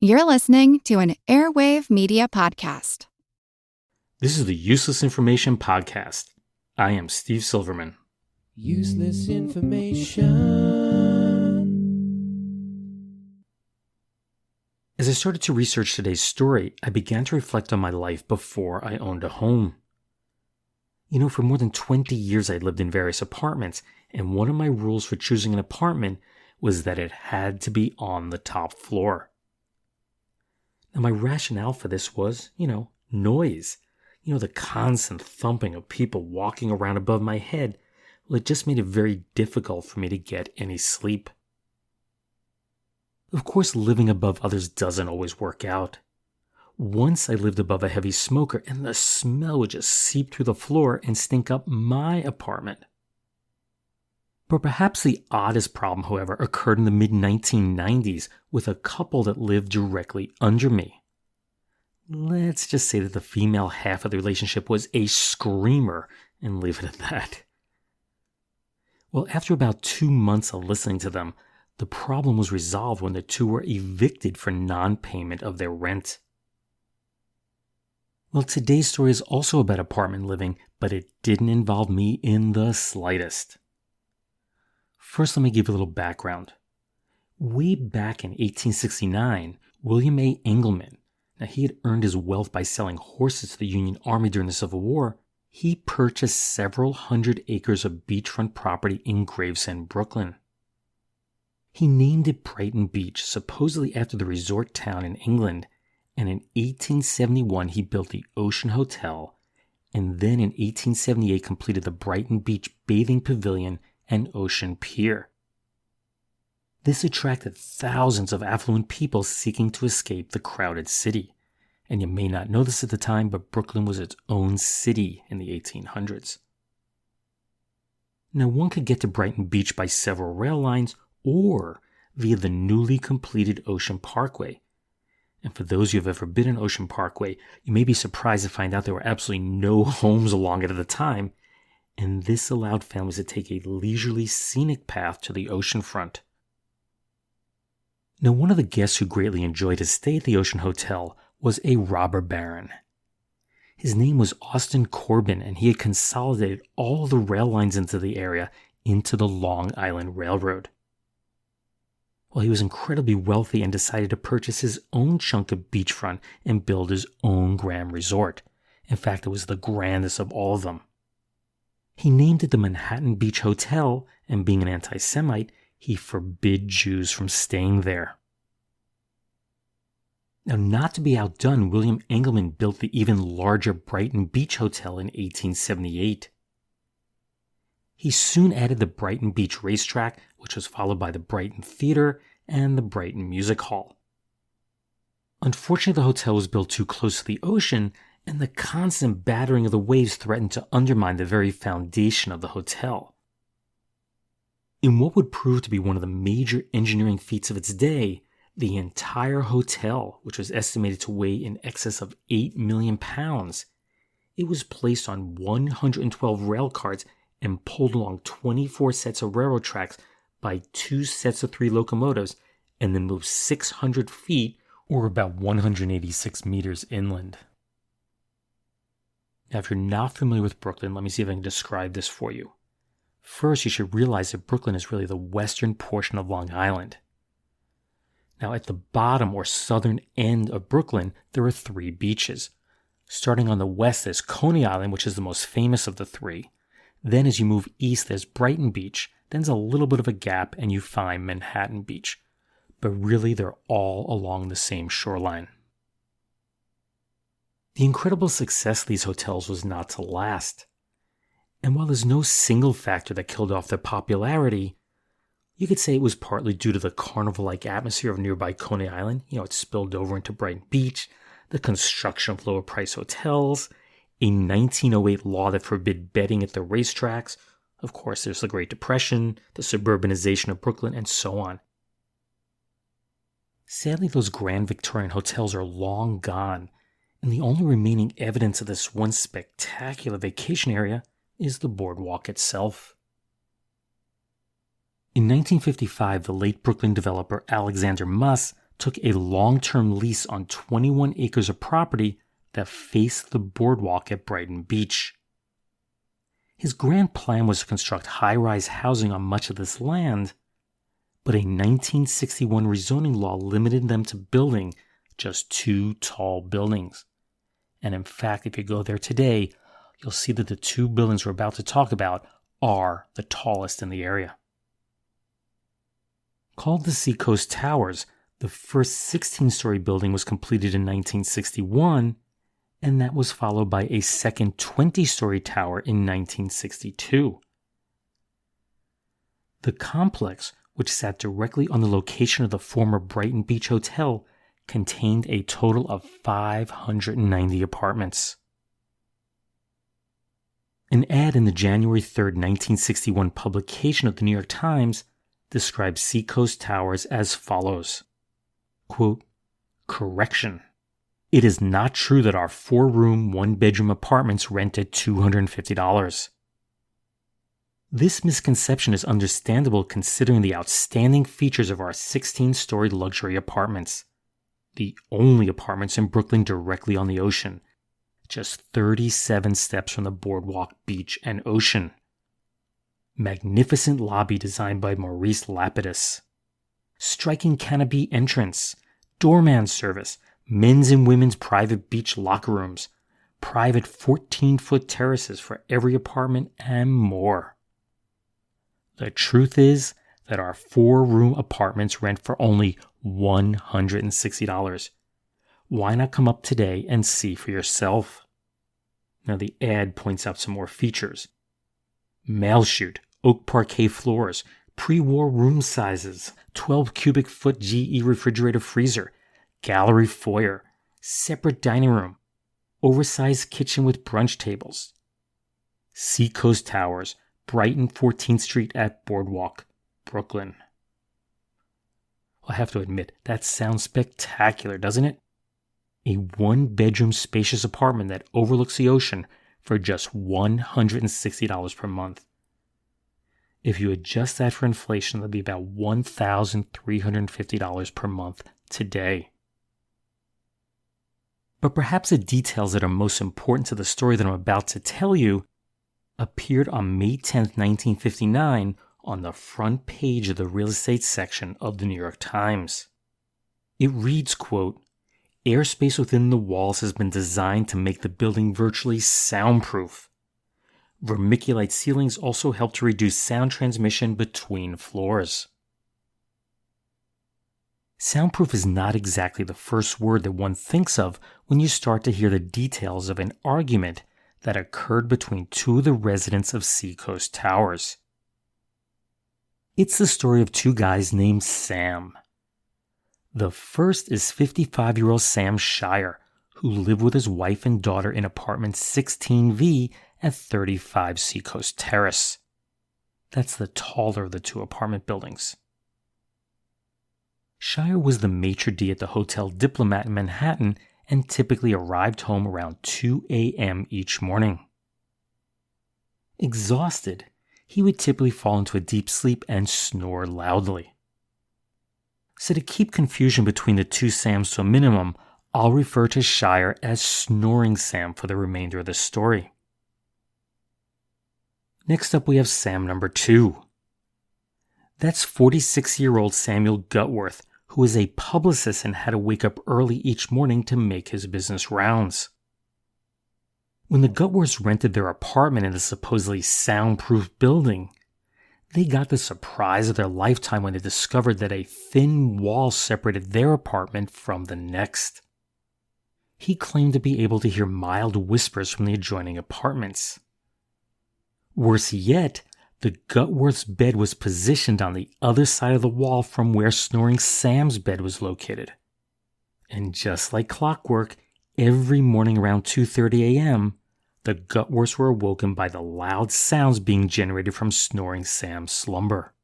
You're listening to an Airwave Media Podcast. This is the Useless Information Podcast. I am Steve Silverman. Useless information. As I started to research today's story, I began to reflect on my life before I owned a home. For more than 20 years I lived in various apartments, and one of my rules for choosing an apartment was that it had to be on the top floor. Now, my rationale for this was, noise. The constant thumping of people walking around above my head. Well, it just made it very difficult for me to get any sleep. Of course, living above others doesn't always work out. Once I lived above a heavy smoker, and the smell would just seep through the floor and stink up my apartment. But perhaps the oddest problem, however, occurred in the mid-1990s with a couple that lived directly under me. Let's just say that the female half of the relationship was a screamer, and leave it at that. Well, after about 2 months of listening to them, the problem was resolved when the two were evicted for non-payment of their rent. Well, today's story is also about apartment living, but it didn't involve me in the slightest. First, let me give you a little background. Way back in 1869, William A. Engelman, now he had earned his wealth by selling horses to the Union Army during the Civil War, he purchased several hundred acres of beachfront property in Gravesend, Brooklyn. He named it Brighton Beach, supposedly after the resort town in England, and in 1871 he built the Ocean Hotel, and then in 1878 completed the Brighton Beach Bathing Pavilion and Ocean Pier. This attracted thousands of affluent people seeking to escape the crowded city. And you may not know this at the time, but Brooklyn was its own city in the 1800s. Now, one could get to Brighton Beach by several rail lines or via the newly completed Ocean Parkway. And for those who have ever been in Ocean Parkway, you may be surprised to find out there were absolutely no homes along it at the time, and this allowed families to take a leisurely, scenic path to the ocean front. Now, one of the guests who greatly enjoyed his stay at the Ocean Hotel was a robber baron. His name was Austin Corbin, and he had consolidated all the rail lines into the area into the Long Island Railroad. Well, he was incredibly wealthy and decided to purchase his own chunk of beachfront and build his own grand resort. In fact, it was the grandest of all of them. He named it the Manhattan Beach Hotel, and being an anti-Semite, he forbid Jews from staying there. Now, not to be outdone, William Engelman built the even larger Brighton Beach Hotel in 1878. He soon added the Brighton Beach Racetrack, which was followed by the Brighton Theater and the Brighton Music Hall. Unfortunately, the hotel was built too close to the ocean, and the constant battering of the waves threatened to undermine the very foundation of the hotel. In what would prove to be one of the major engineering feats of its day, the entire hotel, which was estimated to weigh in excess of 8 million pounds, it was placed on 112 rail cars and pulled along 24 sets of railroad tracks by 2 sets of 3 locomotives, and then moved 600 feet, or about 186 meters inland. Now, if you're not familiar with Brooklyn, let me see if I can describe this for you. First, you should realize that Brooklyn is really the western portion of Long Island. Now, at the bottom or southern end of Brooklyn, there are 3 beaches. Starting on the west, there's Coney Island, which is the most famous of the 3. Then as you move east, there's Brighton Beach. Then there's a little bit of a gap and you find Manhattan Beach. But really, they're all along the same shoreline. The incredible success of these hotels was not to last. And while there's no single factor that killed off their popularity, you could say it was partly due to the carnival-like atmosphere of nearby Coney Island. It spilled over into Brighton Beach, the construction of lower-priced hotels, a 1908 law that forbid betting at the racetracks. Of course, there's the Great Depression, the suburbanization of Brooklyn, and so on. Sadly, those grand Victorian hotels are long gone, and the only remaining evidence of this once spectacular vacation area is the boardwalk itself. In 1955, the late Brooklyn developer Alexander Muss took a long-term lease on 21 acres of property that faced the boardwalk at Brighton Beach. His grand plan was to construct high-rise housing on much of this land, but a 1961 rezoning law limited them to building just 2 tall buildings. And in fact, if you go there today, you'll see that the 2 buildings we're about to talk about are the tallest in the area. Called the Seacoast Towers, the first 16-story building was completed in 1961, and that was followed by a second 20-story tower in 1962. The complex, which sat directly on the location of the former Brighton Beach Hotel, contained a total of 590 apartments. An ad in the January 3, 1961 publication of the New York Times described Seacoast Towers as follows, quote, "Correction. It is not true that our 4-room, 1-bedroom apartments rent at $250. This misconception is understandable considering the outstanding features of our 16-story luxury apartments, the only apartments in Brooklyn directly on the ocean, just 37 steps from the boardwalk, beach, and ocean. Magnificent lobby designed by Maurice Lapidus. Striking canopy entrance, doorman service, men's and women's private beach locker rooms, private 14-foot terraces for every apartment, and more. The truth is that our 4-room apartments rent for only $160. Why not come up today and see for yourself?" Now the ad points out some more features. Mail chute, oak parquet floors, pre-war room sizes, 12 cubic foot GE refrigerator freezer, gallery foyer, separate dining room, oversized kitchen with brunch tables. Seacoast Towers, Brighton 14th Street at Boardwalk, Brooklyn. Well, I have to admit, that sounds spectacular, doesn't it? A 1-bedroom spacious apartment that overlooks the ocean for just $160 per month. If you adjust that for inflation, that'd be about $1,350 per month today. But perhaps the details that are most important to the story that I'm about to tell you appeared on May 10, 1959, on the front page of the real estate section of the New York Times. It reads, quote, "Airspace within the walls has been designed to make the building virtually soundproof. Vermiculite ceilings also help to reduce sound transmission between floors." Soundproof is not exactly the first word that one thinks of when you start to hear the details of an argument that occurred between 2 of the residents of Seacoast Towers. It's the story of 2 guys named Sam. The first is 55-year-old Sam Shire, who lived with his wife and daughter in apartment 16V at 35 Seacoast Terrace. That's the taller of the 2 apartment buildings. Shire was the maitre d' at the Hotel Diplomat in Manhattan and typically arrived home around 2 a.m. each morning. Exhausted, he would typically fall into a deep sleep and snore loudly. So to keep confusion between the 2 Sams to a minimum, I'll refer to Shire as Snoring Sam for the remainder of the story. Next up we have Sam number 2. That's 46-year-old Samuel Gutworth, who is a publicist and had to wake up early each morning to make his business rounds. When the Gutworths rented their apartment in the supposedly soundproof building, they got the surprise of their lifetime when they discovered that a thin wall separated their apartment from the next. He claimed to be able to hear mild whispers from the adjoining apartments. Worse yet, the Gutworth's bed was positioned on the other side of the wall from where Snoring Sam's bed was located. And just like clockwork, every morning around 2:30 a.m., the Gutworths were awoken by the loud sounds being generated from Snoring Sam's slumber.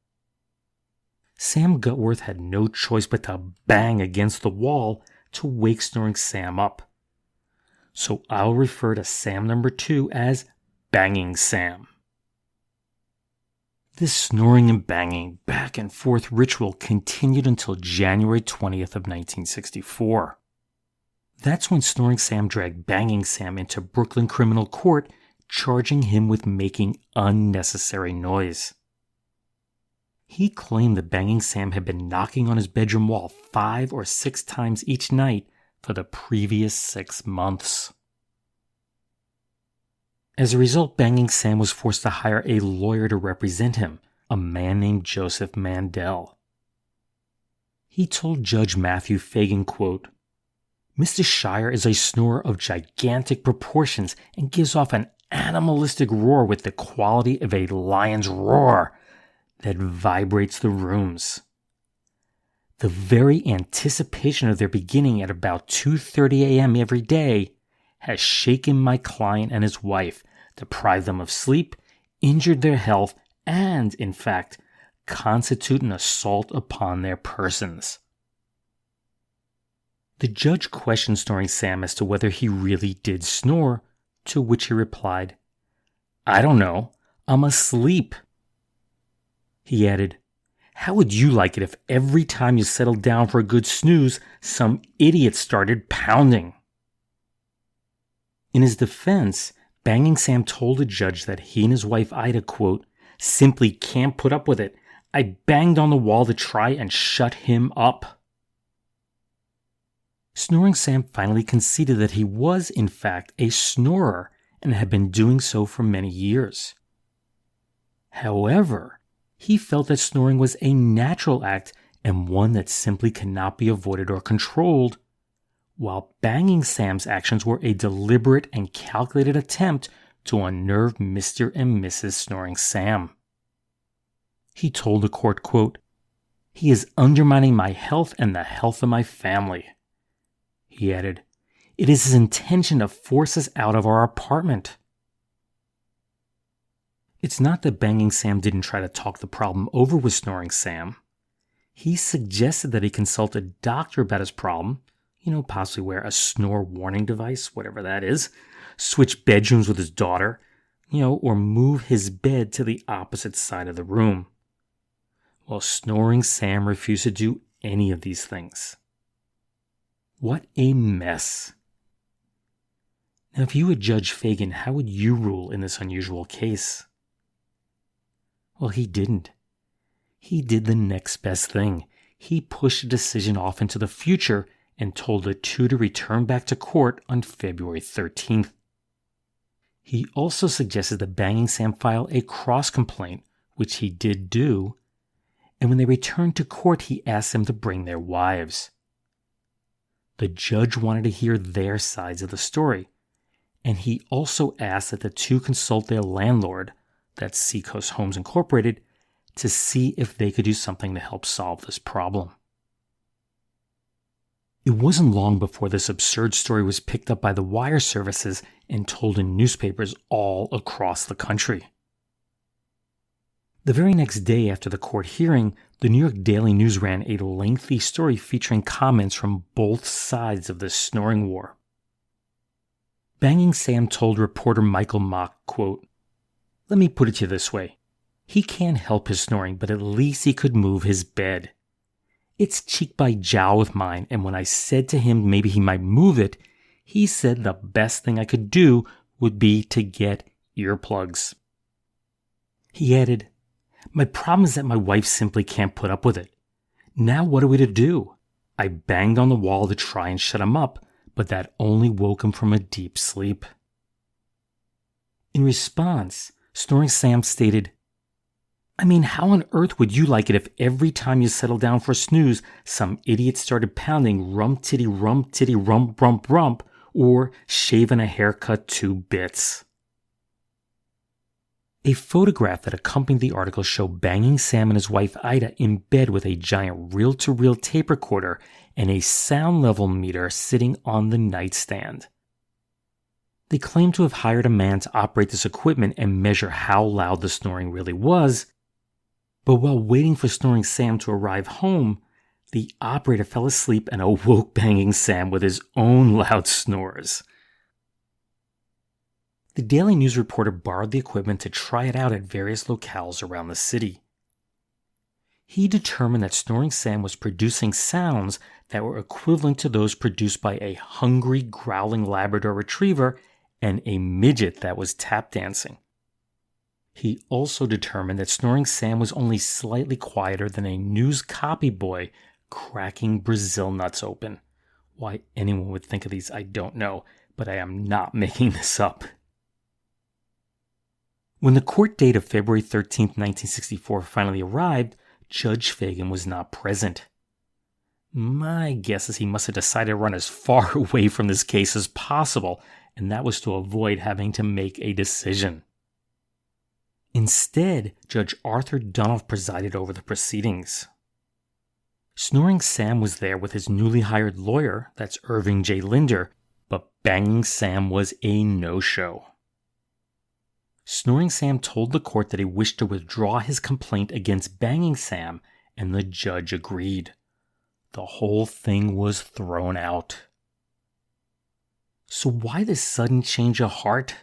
Sam Gutworth had no choice but to bang against the wall to wake Snoring Sam up. So I'll refer to Sam number 2 as Banging Sam. This snoring and banging back and forth ritual continued until January 20th of 1964. That's when Snoring Sam dragged Banging Sam into Brooklyn criminal court, charging him with making unnecessary noise. He claimed that Banging Sam had been knocking on his bedroom wall 5 or 6 times each night for the previous 6 months. As a result, Banging Sam was forced to hire a lawyer to represent him, a man named Joseph Mandel. He told Judge Matthew Fagan, quote, "Mr. Shire is a snorer of gigantic proportions and gives off an animalistic roar with the quality of a lion's roar that vibrates the rooms. The very anticipation of their beginning at about 2:30 a.m. every day has shaken my client and his wife, deprived them of sleep, injured their health, and, in fact, constitute an assault upon their persons." The judge questioned Snoring Sam as to whether he really did snore, to which he replied, "I don't know, I'm asleep." He added, "How would you like it if every time you settled down for a good snooze, some idiot started pounding?" In his defense, Banging Sam told the judge that he and his wife Ida, quote, "simply can't put up with it. I banged on the wall to try and shut him up." Snoring Sam finally conceded that he was, in fact, a snorer and had been doing so for many years. However, he felt that snoring was a natural act and one that simply cannot be avoided or controlled, while Banging Sam's actions were a deliberate and calculated attempt to unnerve Mr. and Mrs. Snoring Sam. He told the court, quote, "He is undermining my health and the health of my family." He added, "It is his intention to force us out of our apartment." It's not that Banging Sam didn't try to talk the problem over with Snoring Sam. He suggested that he consult a doctor about his problem, possibly wear a snore warning device, whatever that is, switch bedrooms with his daughter, or move his bed to the opposite side of the room. Well, Snoring Sam refused to do any of these things. What a mess. Now, if you were Judge Fagan, how would you rule in this unusual case? Well, he didn't. He did the next best thing. He pushed the decision off into the future and told the two to return back to court on February 13th. He also suggested that Banging Sam file a cross-complaint, which he did do, and when they returned to court, he asked them to bring their wives. The judge wanted to hear their sides of the story, and he also asked that the two consult their landlord, that's Seacoast Homes Incorporated, to see if they could do something to help solve this problem. It wasn't long before this absurd story was picked up by the wire services and told in newspapers all across the country. The very next day after the court hearing, the New York Daily News ran a lengthy story featuring comments from both sides of this snoring war. Banging Sam told reporter Michael Mock, quote, "Let me put it to you this way. He can't help his snoring, but at least he could move his bed. It's cheek by jowl with mine, and when I said to him maybe he might move it, he said the best thing I could do would be to get earplugs." He added, "My problem is that my wife simply can't put up with it. Now what are we to do? I banged on the wall to try and shut him up, but that only woke him from a deep sleep." In response, Snoring Sam stated, "I mean, how on earth would you like it if every time you settled down for a snooze, some idiot started pounding rum-titty rump rump rump, or shaving a haircut 2 bits? A photograph that accompanied the article showed Banging Sam and his wife Ida in bed with a giant reel-to-reel tape recorder and a sound level meter sitting on the nightstand. They claimed to have hired a man to operate this equipment and measure how loud the snoring really was, but while waiting for Snoring Sam to arrive home, the operator fell asleep and awoke Banging Sam with his own loud snores. The Daily News reporter borrowed the equipment to try it out at various locales around the city. He determined that Snoring Sam was producing sounds that were equivalent to those produced by a hungry, growling Labrador retriever and a midget that was tap dancing. He also determined that Snoring Sam was only slightly quieter than a news copy boy cracking Brazil nuts open. Why anyone would think of these, I don't know, but I am not making this up. When the court date of February 13, 1964 finally arrived, Judge Fagan was not present. My guess is he must have decided to run as far away from this case as possible, and that was to avoid having to make a decision. Instead, Judge Arthur Dunoff presided over the proceedings. Snoring Sam was there with his newly hired lawyer, that's Irving J. Linder, but Banging Sam was a no-show. Snoring Sam told the court that he wished to withdraw his complaint against Banging Sam, and the judge agreed. The whole thing was thrown out. So why this sudden change of heart?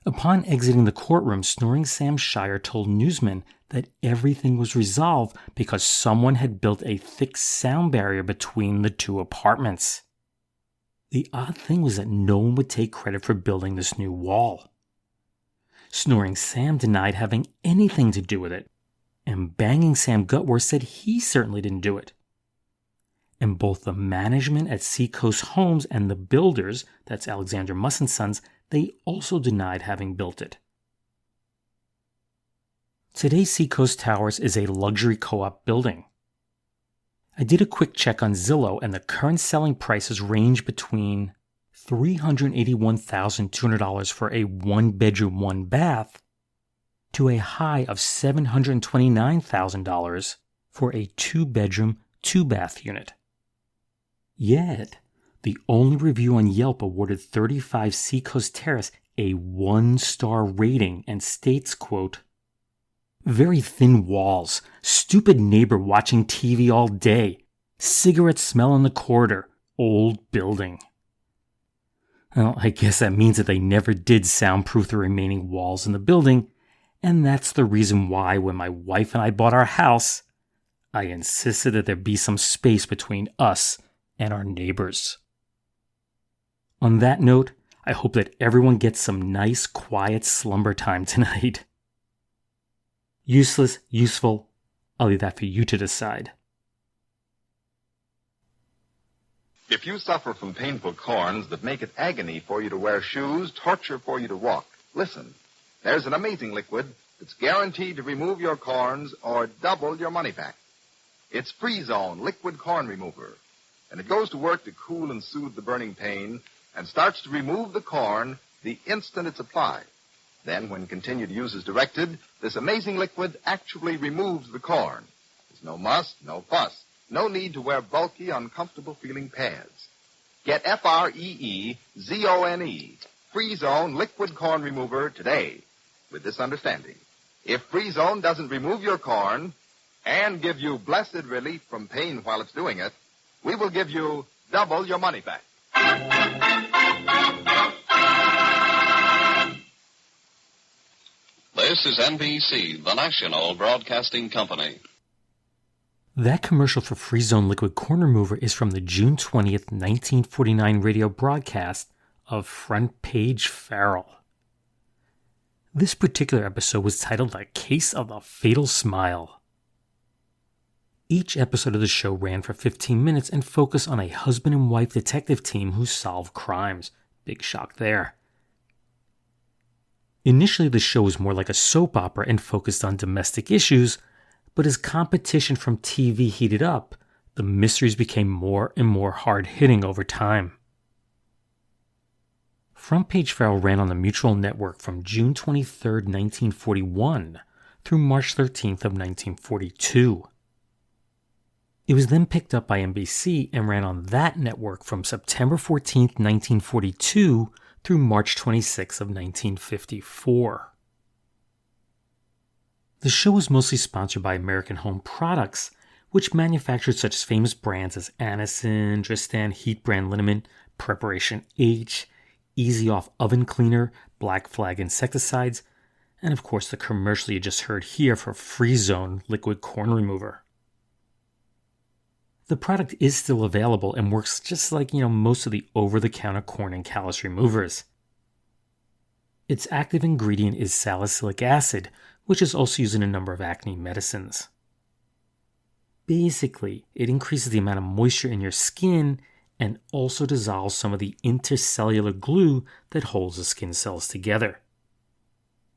Upon exiting the courtroom, Snoring Sam Shire told newsmen that everything was resolved because someone had built a thick sound barrier between the two apartments. The odd thing was that no one would take credit for building this new wall. Snoring Sam denied having anything to do with it, and Banging Sam Gutworth said he certainly didn't do it. And both the management at Seacoast Homes and the builders, that's Alexander Muss & Sons, they also denied having built it. Today, Seacoast Towers is a luxury co-op building. I did a quick check on Zillow, and the current selling prices range between $381,200 for a one-bedroom, one-bath to a high of $729,000 for a two-bedroom, two-bath unit. Yet, the only review on Yelp awarded 35 Seacoast Terrace a 1-star rating and states, quote, "Very thin walls, stupid neighbor watching TV all day, cigarette smell in the corridor, old building." Well, I guess that means that they never did soundproof the remaining walls in the building, and that's the reason why when my wife and I bought our house, I insisted that there be some space between us and our neighbors. On that note, I hope that everyone gets some nice, quiet slumber time tonight. Useless, useful, I'll leave that for you to decide. If you suffer from painful corns that make it agony for you to wear shoes, torture for you to walk, listen. There's an amazing liquid that's guaranteed to remove your corns or double your money back. It's Free-Zone Liquid Corn Remover, and it goes to work to cool and soothe the burning pain and starts to remove the corn the instant it's applied. Then, when continued use is directed, this amazing liquid actually removes the corn. There's no muss, no fuss. No need to wear bulky, uncomfortable-feeling pads. Get Freezone Free-Zone Liquid Corn Remover today with this understanding. If Free-Zone doesn't remove your corn and give you blessed relief from pain while it's doing it, we will give you double your money back. This is NBC, the National Broadcasting Company. That commercial for Free-Zone Liquid Corn Remover is from the June 20th, 1949 radio broadcast of Front Page Farrell. This particular episode was titled A Case of the Fatal Smile. Each episode of the show ran for 15 minutes and focused on a husband and wife detective team who solve crimes. Big shock there. Initially, the show was more like a soap opera and focused on domestic issues, but as competition from TV heated up, the mysteries became more and more hard-hitting over time. Front Page Farrell ran on the Mutual Network from June 23, 1941 through March 13th of 1942. It was then picked up by NBC and ran on that network from September 14, 1942 through March 26 of 1954. The show was mostly sponsored by American Home Products, which manufactured such famous brands as Anacin, Dristan, Heat Brand Liniment, Preparation H, Easy Off oven cleaner, Black Flag insecticides, and of course the commercial you just heard here for Free Zone liquid corn remover. The product is still available and works just like, most of the over-the-counter corn and callus removers. Its active ingredient is salicylic acid, which is also used in a number of acne medicines. Basically, it increases the amount of moisture in your skin and also dissolves some of the intercellular glue that holds the skin cells together.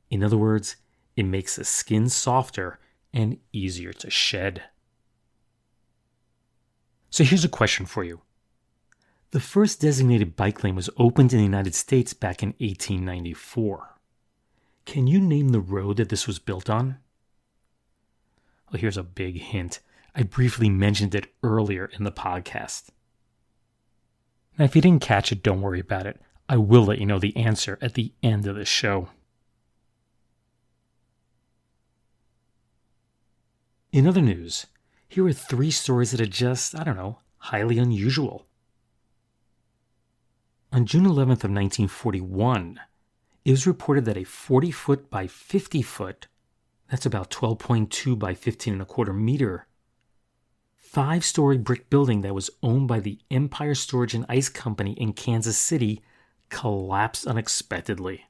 In other words, it makes the skin softer and easier to shed. So here's a question for you. The first designated bike lane was opened in the United States back in 1894. Can you name the road that this was built on? Well, here's a big hint. I briefly mentioned it earlier in the podcast. Now, if you didn't catch it, don't worry about it. I will let you know the answer at the end of the show. In other news, here are 3 stories that are just, highly unusual. On June 11th of 1941, it was reported that a 40-foot by 50-foot, that's about 12.2 by 15.25 meter, 5-story brick building that was owned by the Empire Storage and Ice Company in Kansas City collapsed unexpectedly.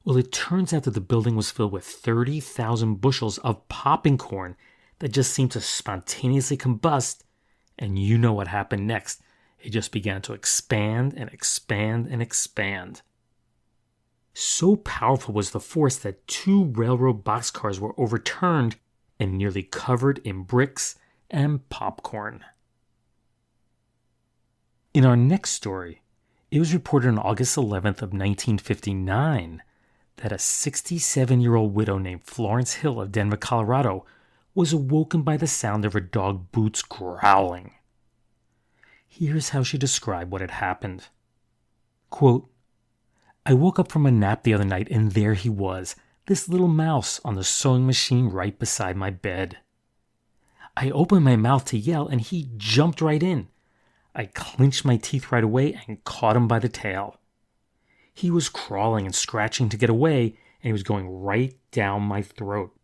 Well, it turns out that the building was filled with 30,000 bushels of popping corn that just seemed to spontaneously combust, and you know what happened next. It just began to expand and expand and expand. So powerful was the force that 2 railroad boxcars were overturned and nearly covered in bricks and popcorn. In our next story, it was reported on August 11th of 1959 that a 67-year-old widow named Florence Hill of Denver, Colorado, was awoken by the sound of her dog Boots growling. Here's how she described what had happened. Quote, "I woke up from a nap the other night and there he was, this little mouse on the sewing machine right beside my bed. I opened my mouth to yell and he jumped right in. I clenched my teeth right away and caught him by the tail. He was crawling and scratching to get away, and he was going right down my throat.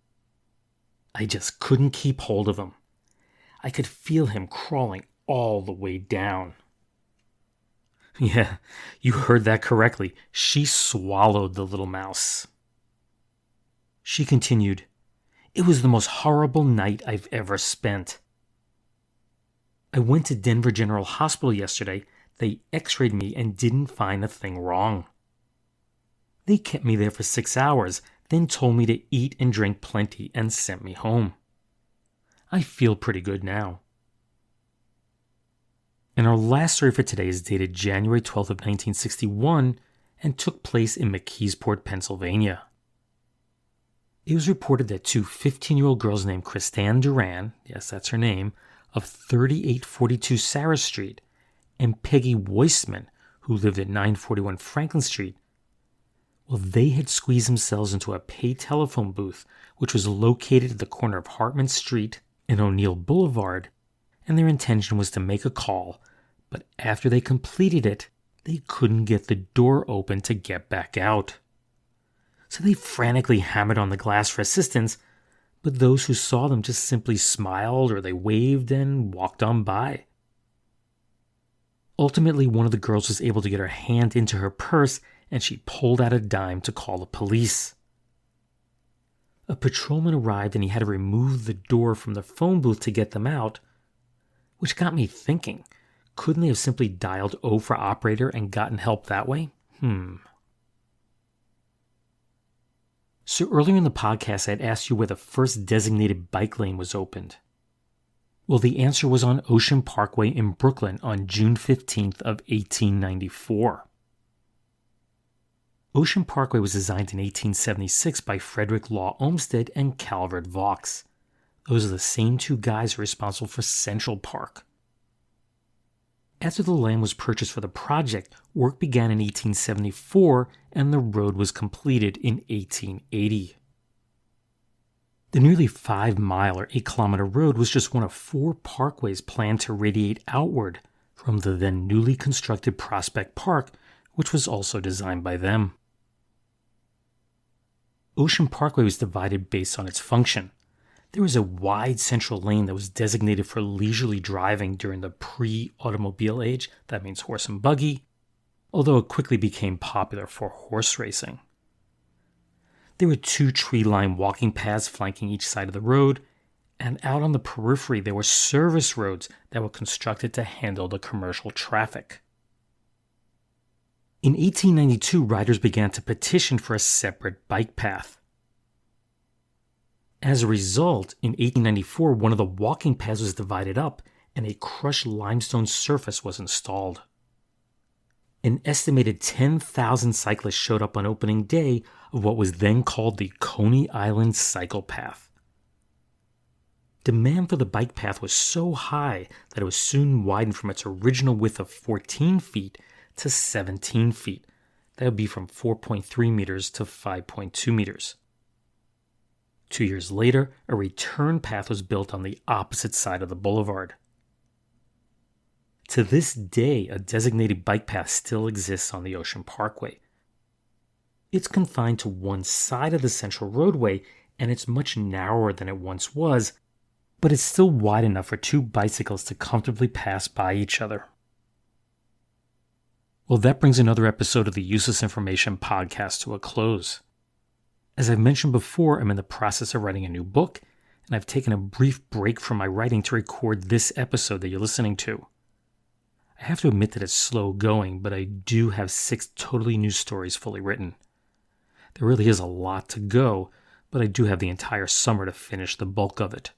I just couldn't keep hold of him. I could feel him crawling all the way down." Yeah, you heard that correctly. She swallowed the little mouse. She continued, "It was the most horrible night I've ever spent. I went to Denver General Hospital yesterday. They x-rayed me and didn't find a thing wrong. They kept me there for 6 hours, then told me to eat and drink plenty and sent me home. I feel pretty good now." And our last story for today is dated January 12th of 1961 and took place in McKeesport, Pennsylvania. It was reported that 2 15-year-old girls named Christanne Duran, yes, that's her name, of 3842 Sarah Street, and Peggy Weissman, who lived at 941 Franklin Street, well, they had squeezed themselves into a pay telephone booth, which was located at the corner of Hartman Street and O'Neill Boulevard, and their intention was to make a call, but after they completed it, they couldn't get the door open to get back out. So they frantically hammered on the glass for assistance, but those who saw them just simply smiled or they waved and walked on by. Ultimately, one of the girls was able to get her hand into her purse and she pulled out a dime to call the police. A patrolman arrived and he had to remove the door from the phone booth to get them out, which got me thinking, couldn't they have simply dialed O for operator and gotten help that way? So earlier in the podcast, I had asked you where the first designated bike lane was opened. Well, the answer was on Ocean Parkway in Brooklyn on June 15th of 1894. Ocean Parkway was designed in 1876 by Frederick Law Olmsted and Calvert Vaux. Those are the same 2 guys who are responsible for Central Park. After the land was purchased for the project, work began in 1874 and the road was completed in 1880. The nearly 5-mile or 8-kilometer road was just one of 4 parkways planned to radiate outward from the then newly constructed Prospect Park, which was also designed by them. Ocean Parkway was divided based on its function. There was a wide central lane that was designated for leisurely driving during the pre-automobile age, that means horse and buggy, although it quickly became popular for horse racing. There were 2 tree-lined walking paths flanking each side of the road, and out on the periphery there were service roads that were constructed to handle the commercial traffic. In 1892, riders began to petition for a separate bike path. As a result, in 1894, one of the walking paths was divided up and a crushed limestone surface was installed. An estimated 10,000 cyclists showed up on opening day of what was then called the Coney Island Cycle Path. Demand for the bike path was so high that it was soon widened from its original width of 14 feet to 17 feet. That would be from 4.3 meters to 5.2 meters. 2 years later, a return path was built on the opposite side of the boulevard. To this day, a designated bike path still exists on the Ocean Parkway. It's confined to one side of the central roadway, and it's much narrower than it once was, but it's still wide enough for 2 bicycles to comfortably pass by each other. Well, that brings another episode of the Useless Information podcast to a close. As I've mentioned before, I'm in the process of writing a new book, and I've taken a brief break from my writing to record this episode that you're listening to. I have to admit that it's slow going, but I do have 6 totally new stories fully written. There really is a lot to go, but I do have the entire summer to finish the bulk of it.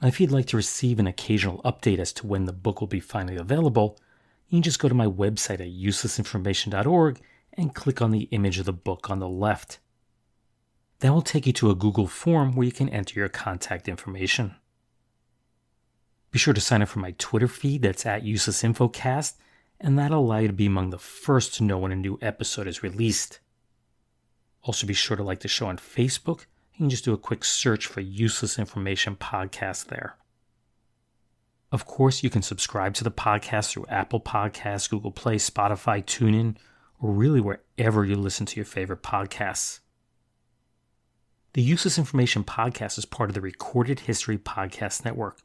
Now, if you'd like to receive an occasional update as to when the book will be finally available, you can just go to my website at uselessinformation.org and click on the image of the book on the left. That will take you to a Google form where you can enter your contact information. Be sure to sign up for my Twitter feed that's at uselessinfocast, and that'll allow you to be among the first to know when a new episode is released. Also be sure to like the show on Facebook. You can just do a quick search for Useless Information Podcast there. Of course, you can subscribe to the podcast through Apple Podcasts, Google Play, Spotify, TuneIn, or really wherever you listen to your favorite podcasts. The Useless Information Podcast is part of the Recorded History Podcast Network.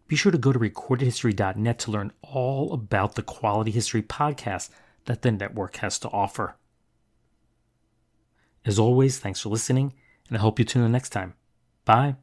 Be sure to go to recordedhistory.net to learn all about the quality history podcasts that the network has to offer. As always, thanks for listening, and I hope you tune in next time. Bye.